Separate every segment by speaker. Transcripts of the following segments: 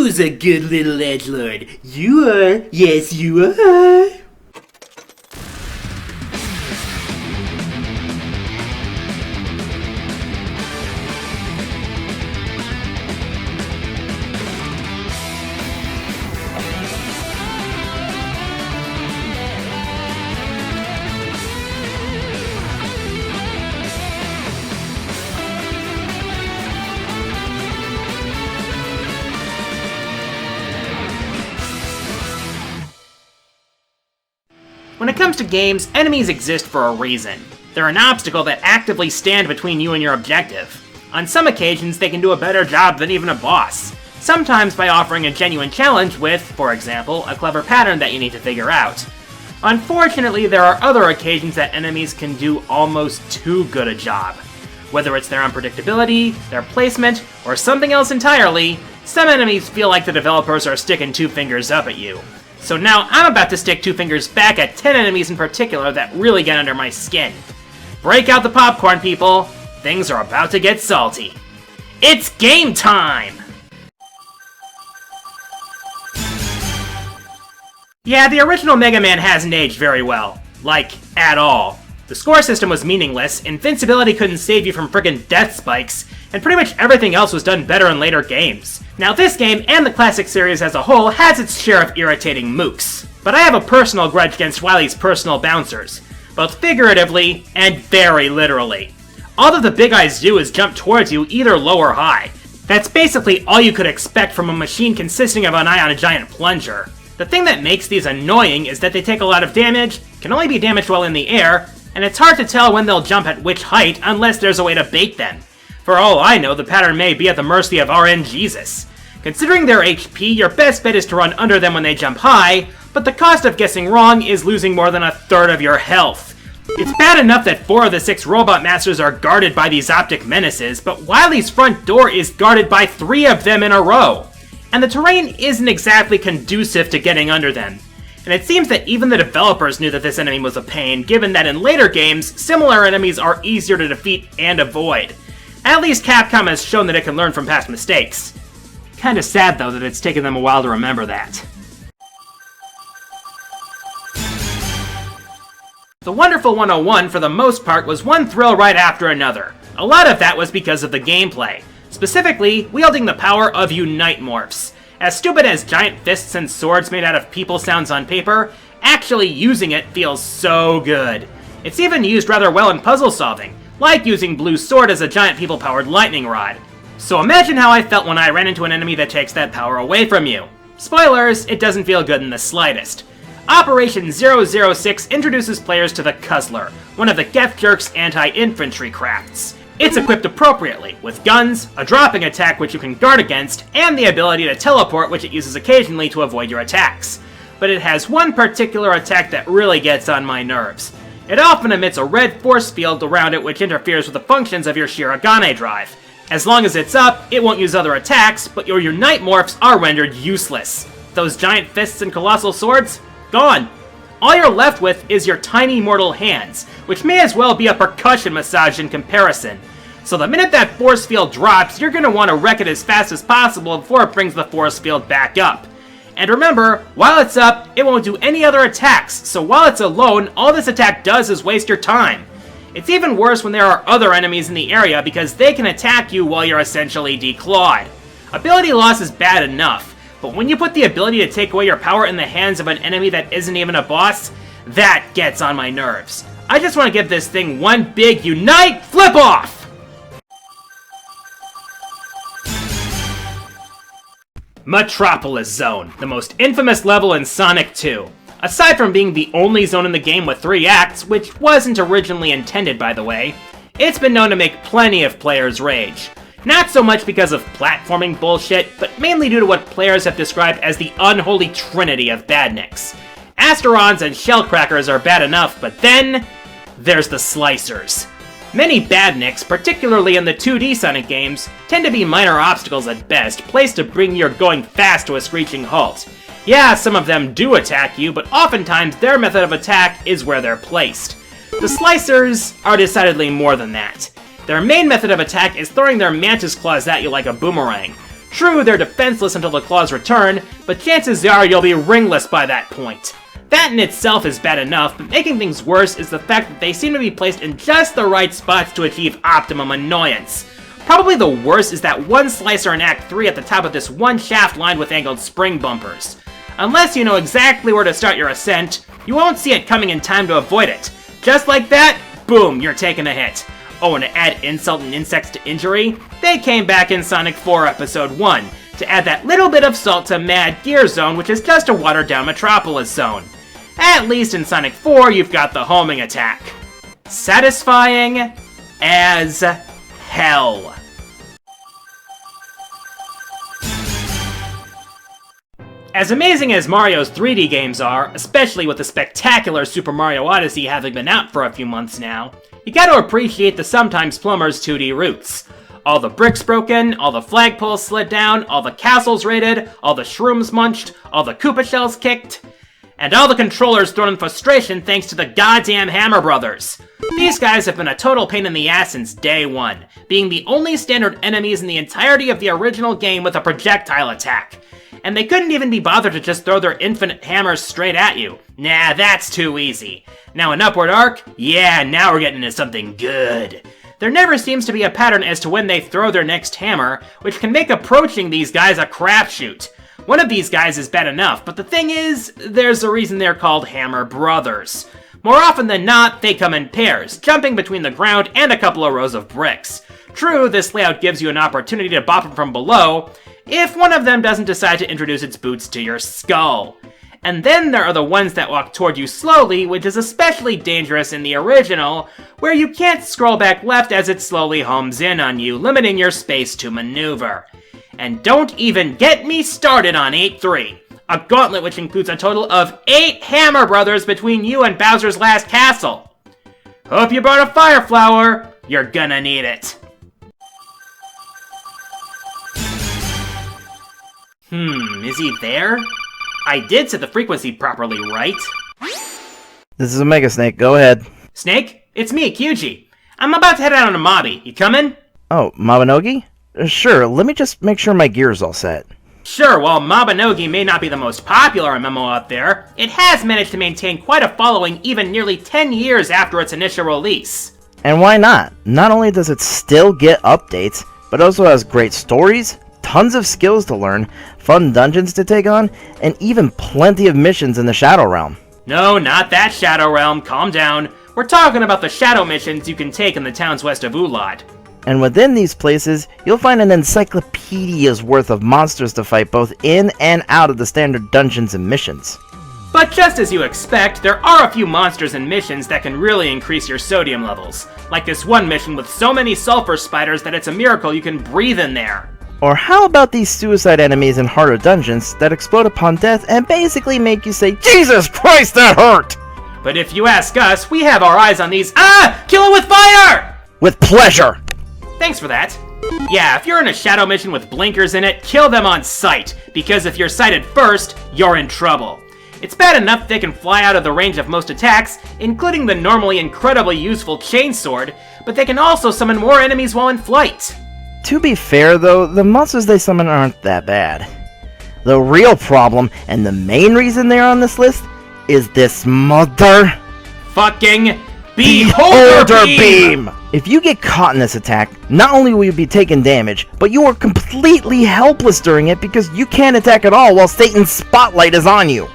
Speaker 1: Who's a good little edgelord? You are. Yes, you are.
Speaker 2: When it comes to games, enemies exist for a reason. They're an obstacle that actively stand between you and your objective. On some occasions, they can do a better job than even a boss. Sometimes by offering a genuine challenge with, for example, a clever pattern that you need to figure out. Unfortunately, there are other occasions that enemies can do almost too good a job. Whether it's their unpredictability, their placement, or something else entirely, some enemies feel like the developers are sticking two fingers up at you. So now I'm about to stick two fingers back at 10 enemies in particular that really get under my skin. Break out the popcorn, people. Things are about to get salty. It's game time! Yeah, the original Mega Man hasn't aged very well. Like, at all. The score system was meaningless, invincibility couldn't save you from friggin' death spikes, and pretty much everything else was done better in later games. Now this game, and the classic series as a whole, has its share of irritating mooks. But I have a personal grudge against Wily's personal bouncers, both figuratively and very literally. All that the big eyes do is jump towards you either low or high. That's basically all you could expect from a machine consisting of an eye on a giant plunger. The thing that makes these annoying is that they take a lot of damage, can only be damaged while in the air, and it's hard to tell when they'll jump at which height unless there's a way to bait them. For all I know, the pattern may be at the mercy of RNGesus. Considering their HP, your best bet is to run under them when they jump high, but the cost of guessing wrong is losing more than a third of your health. It's bad enough that 4 of the 6 Robot Masters are guarded by these optic menaces, but Wily's front door is guarded by 3 of them in a row. And the terrain isn't exactly conducive to getting under them. And it seems that even the developers knew that this enemy was a pain, given that in later games, similar enemies are easier to defeat and avoid. At least Capcom has shown that it can learn from past mistakes. Kinda sad though that it's taken them a while to remember that. The Wonderful 101 for the most part was one thrill right after another. A lot of that was because of the gameplay. Specifically, wielding the power of Unite Morphs. As stupid as giant fists and swords made out of people sounds on paper, actually using it feels so good. It's even used rather well in puzzle solving, like using Blue Sword as a giant people-powered lightning rod. So imagine how I felt when I ran into an enemy that takes that power away from you. Spoilers, it doesn't feel good in the slightest. Operation 006 introduces players to the Kuzzler, one of the Geth Jerk's anti-infantry crafts. It's equipped appropriately, with guns, a dropping attack which you can guard against, and the ability to teleport which it uses occasionally to avoid your attacks. But it has one particular attack that really gets on my nerves. It often emits a red force field around it which interferes with the functions of your Shirogane drive. As long as it's up, it won't use other attacks, but your Unite Morphs are rendered useless. Those giant fists and colossal swords? Gone. All you're left with is your tiny mortal hands, which may as well be a percussion massage in comparison. So the minute that force field drops, you're going to want to wreck it as fast as possible before it brings the force field back up. And remember, while it's up, it won't do any other attacks, so while it's alone, all this attack does is waste your time. It's even worse when there are other enemies in the area because they can attack you while you're essentially declawed. Ability loss is bad enough, but when you put the ability to take away your power in the hands of an enemy that isn't even a boss, that gets on my nerves. I just want to give this thing one big Unite flip-off! Metropolis Zone, the most infamous level in Sonic 2. Aside from being the only zone in the game with 3 acts, which wasn't originally intended by the way, it's been known to make plenty of players rage. Not so much because of platforming bullshit, but mainly due to what players have described as the unholy trinity of badniks. Asterons and Shellcrackers are bad enough, but then there's the Slicers. Many badniks, particularly in the 2D Sonic games, tend to be minor obstacles at best, placed to bring your going fast to a screeching halt. Yeah, some of them do attack you, but oftentimes their method of attack is where they're placed. The Slicers are decidedly more than that. Their main method of attack is throwing their mantis claws at you like a boomerang. True, they're defenseless until the claws return, but chances are you'll be ringless by that point. That in itself is bad enough, but making things worse is the fact that they seem to be placed in just the right spots to achieve optimum annoyance. Probably the worst is that one slicer in Act 3 at the top of this one shaft lined with angled spring bumpers. Unless you know exactly where to start your ascent, you won't see it coming in time to avoid it. Just like that, boom, you're taking a hit. Oh, and to add insult and insects to injury, they came back in Sonic 4 Episode 1 to add that little bit of salt to Mad Gear Zone, which is just a watered-down Metropolis zone. At least in Sonic 4, you've got the homing attack. Satisfying as hell. As amazing as Mario's 3D games are, especially with the spectacular Super Mario Odyssey having been out for a few months now, you gotta appreciate the sometimes plumber's 2D roots. All the bricks broken, all the flagpoles slid down, all the castles raided, all the shrooms munched, all the Koopa shells kicked, and all the controllers thrown in frustration thanks to the goddamn Hammer Brothers. These guys have been a total pain in the ass since day one, being the only standard enemies in the entirety of the original game with a projectile attack. And they couldn't even be bothered to just throw their infinite hammers straight at you. Nah, that's too easy. Now an upward arc? Yeah, now we're getting into something good. There never seems to be a pattern as to when they throw their next hammer, which can make approaching these guys a crapshoot. One of these guys is bad enough, but the thing is, there's a reason they're called Hammer Brothers. More often than not, they come in pairs, jumping between the ground and a couple of rows of bricks. True, this layout gives you an opportunity to bop them from below, if one of them doesn't decide to introduce its boots to your skull. And then there are the ones that walk toward you slowly, which is especially dangerous in the original, where you can't scroll back left as it slowly homes in on you, limiting your space to maneuver. And don't even get me started on 8-3, a gauntlet which includes a total of 8 Hammer Brothers between you and Bowser's last castle. Hope you brought a fire flower, you're gonna need it. Is he there? I did set the frequency properly, right?
Speaker 3: This is Omega Snake, go ahead.
Speaker 2: Snake, it's me, QG. I'm about to head out on a mobby. You coming?
Speaker 3: Oh, Mabinogi? Sure, let me just make sure my gear's all set.
Speaker 2: Sure, while Mabinogi may not be the most popular MMO out there, it has managed to maintain quite a following even nearly 10 years after its initial release.
Speaker 3: And why not? Not only does it still get updates, but also has great stories, tons of skills to learn, fun dungeons to take on, and even plenty of missions in the Shadow Realm.
Speaker 2: No, not that Shadow Realm, calm down. We're talking about the Shadow missions you can take in the towns west of Ulad.
Speaker 3: And within these places, you'll find an encyclopedia's worth of monsters to fight both in and out of the standard dungeons and missions.
Speaker 2: But just as you expect, there are a few monsters and missions that can really increase your sodium levels. Like this one mission with so many sulfur spiders that it's a miracle you can breathe in there.
Speaker 3: Or how about these suicide enemies in harder dungeons that explode upon death and basically make you say, Jesus Christ, that hurt!
Speaker 2: But if you ask us, we have our eyes on these— Kill it with fire!
Speaker 3: With pleasure!
Speaker 2: Thanks for that. Yeah, if you're in a shadow mission with blinkers in it, kill them on sight, because if you're sighted first, you're in trouble. It's bad enough they can fly out of the range of most attacks, including the normally incredibly useful chainsword, but they can also summon more enemies while in flight.
Speaker 3: To be fair though, the monsters they summon aren't that bad. The real problem, and the main reason they're on this list, is this mother...
Speaker 2: fucking Beholder Beam!
Speaker 3: If you get caught in this attack, not only will you be taking damage, but you are completely helpless during it because you can't attack at all while Satan's spotlight is on you.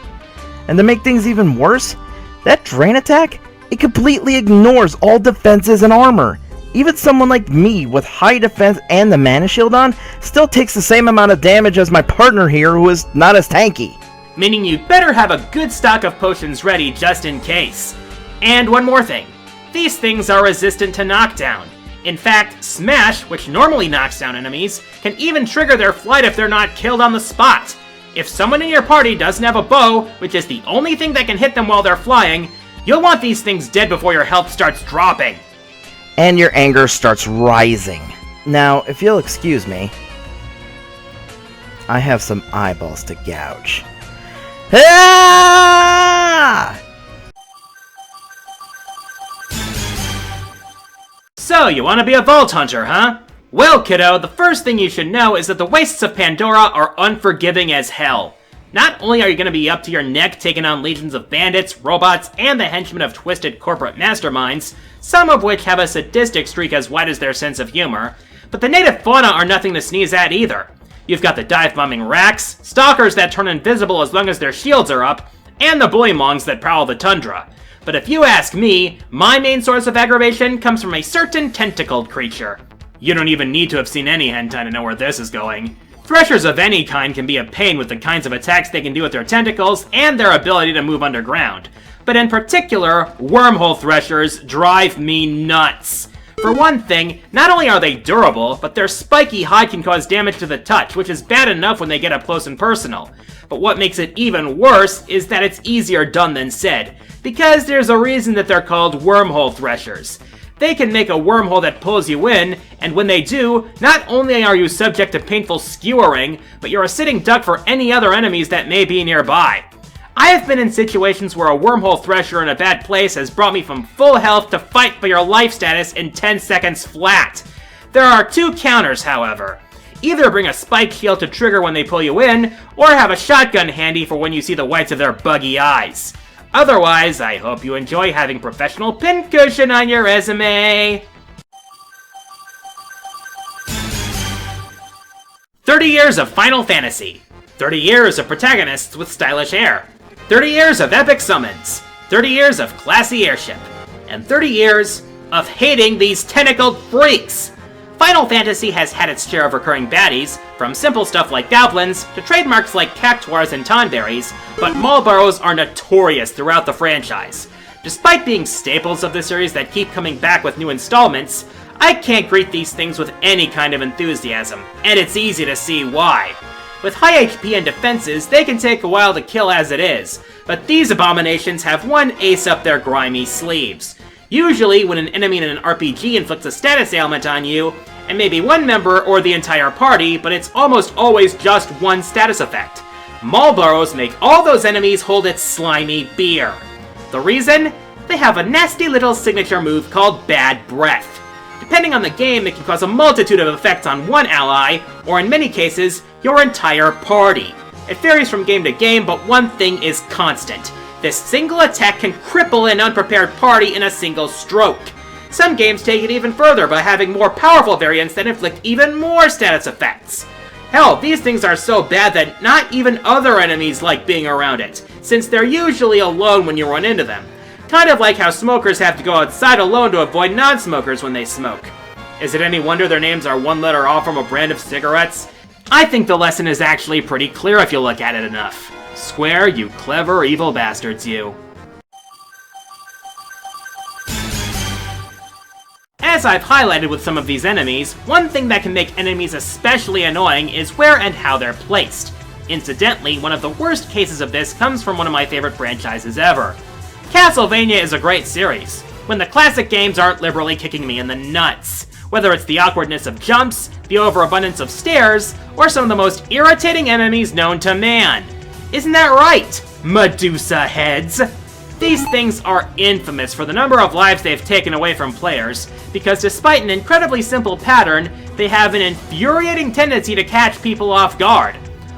Speaker 3: And to make things even worse, that drain attack, it completely ignores all defenses and armor. Even someone like me with high defense and the mana shield on still takes the same amount of damage as my partner here who is not as tanky.
Speaker 2: Meaning you'd better have a good stock of potions ready just in case. And one more thing. These things are resistant to knockdown. In fact, Smash, which normally knocks down enemies, can even trigger their flight if they're not killed on the spot. If someone in your party doesn't have a bow, which is the only thing that can hit them while they're flying, you'll want these things dead before your health starts dropping.
Speaker 3: And your anger starts rising. Now, if you'll excuse me, I have some eyeballs to gouge. Ah!
Speaker 2: So, you want to be a Vault Hunter, huh? Well, kiddo, the first thing you should know is that the Wastes of Pandora are unforgiving as hell. Not only are you going to be up to your neck taking on legions of bandits, robots, and the henchmen of twisted corporate masterminds, some of which have a sadistic streak as wide as their sense of humor, but the native fauna are nothing to sneeze at either. You've got the dive-bombing racks, stalkers that turn invisible as long as their shields are up, and the bullymongs that prowl the tundra. But if you ask me, my main source of aggravation comes from a certain tentacled creature. You don't even need to have seen any hentai to know where this is going. Threshers of any kind can be a pain with the kinds of attacks they can do with their tentacles and their ability to move underground. But in particular, wormhole threshers drive me nuts. For one thing, not only are they durable, but their spiky hide can cause damage to the touch, which is bad enough when they get up close and personal. But what makes it even worse is that it's easier done than said, because there's a reason that they're called wormhole threshers. They can make a wormhole that pulls you in, and when they do, not only are you subject to painful skewering, but you're a sitting duck for any other enemies that may be nearby. I have been in situations where a wormhole thresher in a bad place has brought me from full health to fight for your life status in 10 seconds flat. There are two counters, however. Either bring a spike shield to trigger when they pull you in, or have a shotgun handy for when you see the whites of their buggy eyes. Otherwise, I hope you enjoy having professional pincushion on your resume. 30 years of Final Fantasy. 30 years of protagonists with stylish hair. 30 years of epic summons. 30 years of classy airship. And 30 years of hating these tentacled freaks. Final Fantasy has had its share of recurring baddies, from simple stuff like goblins to trademarks like cactuars and tonberries, but Marlboros are notorious throughout the franchise. Despite being staples of the series that keep coming back with new installments, I can't greet these things with any kind of enthusiasm, and it's easy to see why. With high HP and defenses, they can take a while to kill as it is, but these abominations have one ace up their grimy sleeves. Usually, when an enemy in an RPG inflicts a status ailment on you, and maybe one member or the entire party, but it's almost always just one status effect. Marlboros make all those enemies hold its slimy beer. The reason? They have a nasty little signature move called Bad Breath. Depending on the game, it can cause a multitude of effects on one ally, or in many cases, your entire party. It varies from game to game, but one thing is constant. This single attack can cripple an unprepared party in a single stroke. Some games take it even further by having more powerful variants that inflict even more status effects. Hell, these things are so bad that not even other enemies like being around it, since they're usually alone when you run into them. Kind of like how smokers have to go outside alone to avoid non-smokers when they smoke. Is it any wonder their names are one letter off from a brand of cigarettes? I think the lesson is actually pretty clear if you look at it enough. Square, you clever, evil bastards, you. As I've highlighted with some of these enemies, one thing that can make enemies especially annoying is where and how they're placed. Incidentally, one of the worst cases of this comes from one of my favorite franchises ever. Castlevania is a great series, when the classic games aren't liberally kicking me in the nuts. Whether it's the awkwardness of jumps, the overabundance of stairs, or some of the most irritating enemies known to man. Isn't that right, Medusa Heads? These things are infamous for the number of lives they've taken away from players, because despite an incredibly simple pattern, they have an infuriating tendency to catch people off guard.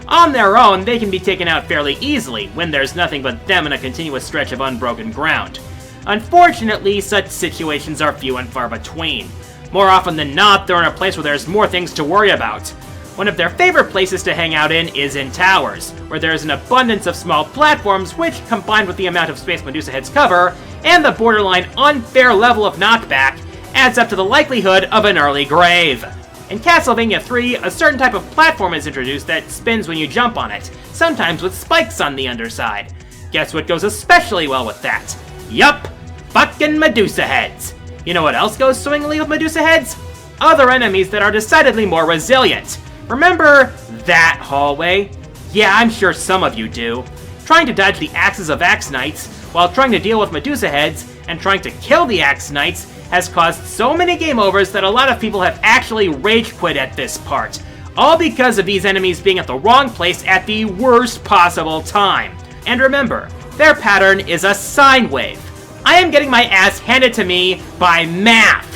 Speaker 2: On their own, they can be taken out fairly easily, when there's nothing but them in a continuous stretch of unbroken ground. Unfortunately, such situations are few and far between. More often than not, they're in a place where there's more things to worry about. One of their favorite places to hang out in is in towers, where there is an abundance of small platforms which, combined with the amount of space Medusa Heads cover, and the borderline unfair level of knockback, adds up to the likelihood of an early grave. In Castlevania 3, a certain type of platform is introduced that spins when you jump on it, sometimes with spikes on the underside. Guess what goes especially well with that? Yup, fucking Medusa Heads! You know what else goes swimmingly with Medusa Heads? Other enemies that are decidedly more resilient. Remember that hallway? Yeah, I'm sure some of you do. Trying to dodge the axes of Axe Knights, while trying to deal with Medusa Heads, and trying to kill the Axe Knights, has caused so many game overs that a lot of people have actually rage quit at this part. All because of these enemies being at the wrong place at the worst possible time. And remember, their pattern is a sine wave. I am getting my ass handed to me by math.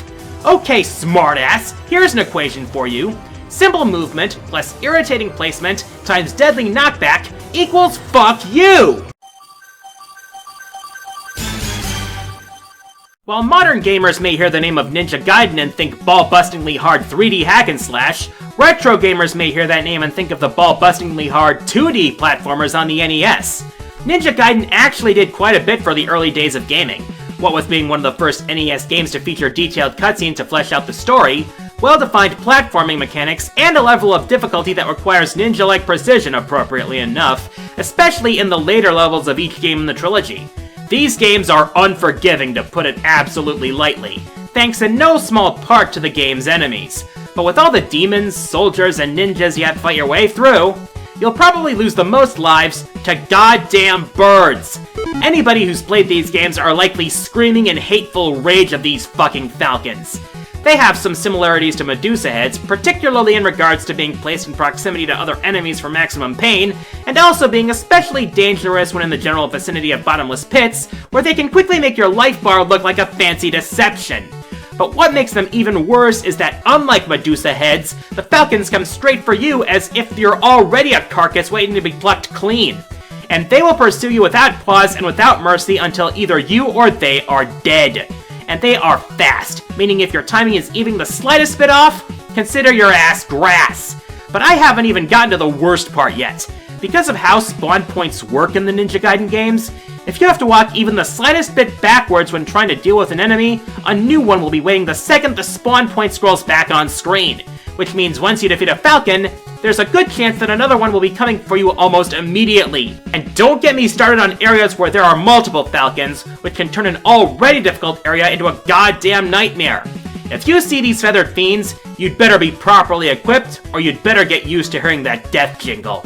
Speaker 2: Okay, smartass, here's an equation for you. Simple movement plus irritating placement times deadly knockback equals fuck you! While modern gamers may hear the name of Ninja Gaiden and think ball-bustingly hard 3D hack and slash, retro gamers may hear that name and think of the ball-bustingly hard 2D platformers on the NES. Ninja Gaiden actually did quite a bit for the early days of gaming. What with being one of the first NES games to feature detailed cutscenes to flesh out the story, well-defined platforming mechanics, and a level of difficulty that requires ninja-like precision appropriately enough, especially in the later levels of each game in the trilogy. These games are unforgiving, to put it absolutely lightly, thanks in no small part to the game's enemies. But with all the demons, soldiers, and ninjas you have to fight your way through, you'll probably lose the most lives to goddamn birds. Anybody who's played these games are likely screaming in hateful rage of these fucking falcons. They have some similarities to Medusa Heads, particularly in regards to being placed in proximity to other enemies for maximum pain, and also being especially dangerous when in the general vicinity of bottomless pits, where they can quickly make your life bar look like a fancy deception. But what makes them even worse is that unlike Medusa Heads, the falcons come straight for you as if you're already a carcass waiting to be plucked clean. And they will pursue you without pause and without mercy until either you or they are dead. And they are fast, meaning if your timing is even the slightest bit off, consider your ass grass. But I haven't even gotten to the worst part yet. Because of how spawn points work in the Ninja Gaiden games, if you have to walk even the slightest bit backwards when trying to deal with an enemy, a new one will be waiting the second the spawn point scrolls back on screen. Which means once you defeat a falcon, there's a good chance that another one will be coming for you almost immediately. And don't get me started on areas where there are multiple falcons, which can turn an already difficult area into a goddamn nightmare. If you see these feathered fiends, you'd better be properly equipped, or you'd better get used to hearing that death jingle.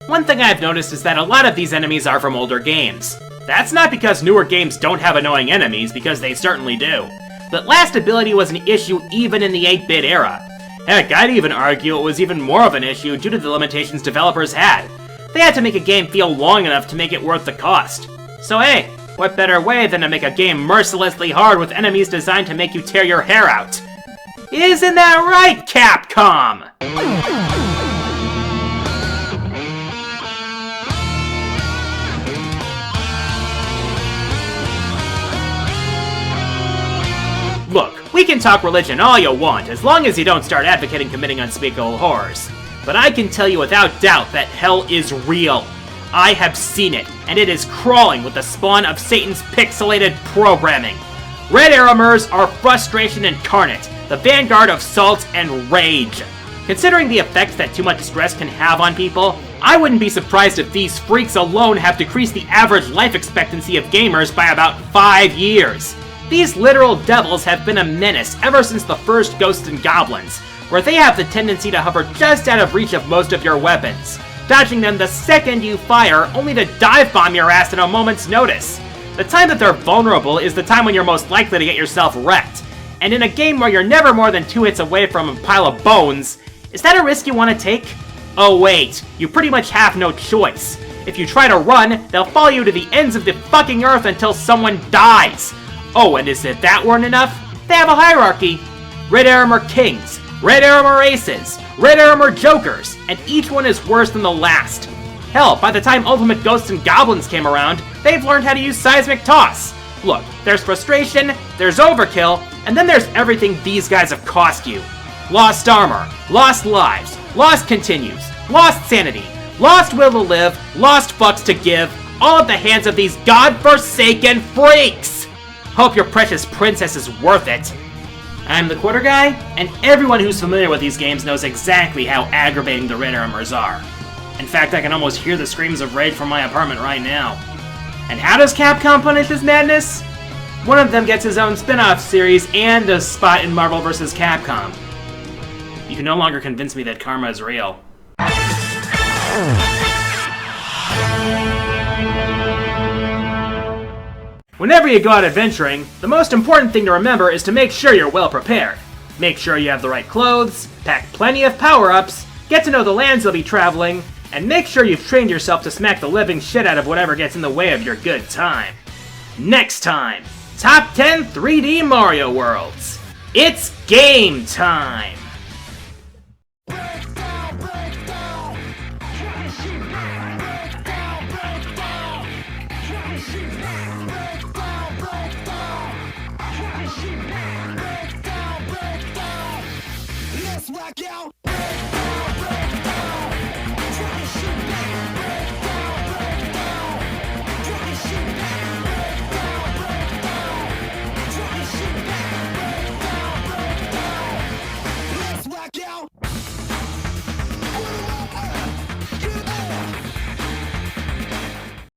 Speaker 2: One thing I've noticed is that a lot of these enemies are from older games. That's not because newer games don't have annoying enemies, because they certainly do. But lastability was an issue even in the 8-bit era. Heck, I'd even argue it was even more of an issue due to the limitations developers had. They had to make a game feel long enough to make it worth the cost. So hey, what better way than to make a game mercilessly hard with enemies designed to make you tear your hair out? Isn't that right, Capcom? Look, we can talk religion all you want, as long as you don't start advocating committing unspeakable horrors. But I can tell you without doubt that hell is real. I have seen it, and it is crawling with the spawn of Satan's pixelated programming. Red Arremers are frustration incarnate, the vanguard of salt and rage. Considering the effects that too much stress can have on people, I wouldn't be surprised if these freaks alone have decreased the average life expectancy of gamers by about 5 years. These literal devils have been a menace ever since the first Ghosts and Goblins, where they have the tendency to hover just out of reach of most of your weapons, dodging them the second you fire, only to dive bomb your ass in a moment's notice. The time that they're vulnerable is the time when you're most likely to get yourself wrecked. And in a game where you're never more than 2 hits away from a pile of bones, is that a risk you want to take? Oh wait, you pretty much have no choice. If you try to run, they'll follow you to the ends of the fucking earth until someone dies. Oh, and as if that weren't enough, they have a hierarchy. Red Arremer Kings, Red Arremer Aces, Red Arremer Jokers, and each one is worse than the last. Hell, by the time Ultimate Ghosts and Goblins came around, they've learned how to use Seismic Toss. Look, there's frustration, there's overkill, and then there's everything these guys have cost you. Lost armor, lost lives, lost continues, lost sanity, lost will to live, lost fucks to give, all at the hands of these godforsaken freaks! Hope your precious princess is worth it. I'm the Quarter Guy, and everyone who's familiar with these games knows exactly how aggravating the Red Arremers are. In fact, I can almost hear the screams of rage from my apartment right now. And how does Capcom punish this madness? One of them gets his own spin-off series and a spot in Marvel vs. Capcom. You can no longer convince me that karma is real. Whenever you go out adventuring, the most important thing to remember is to make sure you're well prepared. Make sure you have the right clothes, pack plenty of power-ups, get to know the lands you'll be traveling, and make sure you've trained yourself to smack the living shit out of whatever gets in the way of your good time. Next time, Top 10 3D Mario Worlds. It's game time!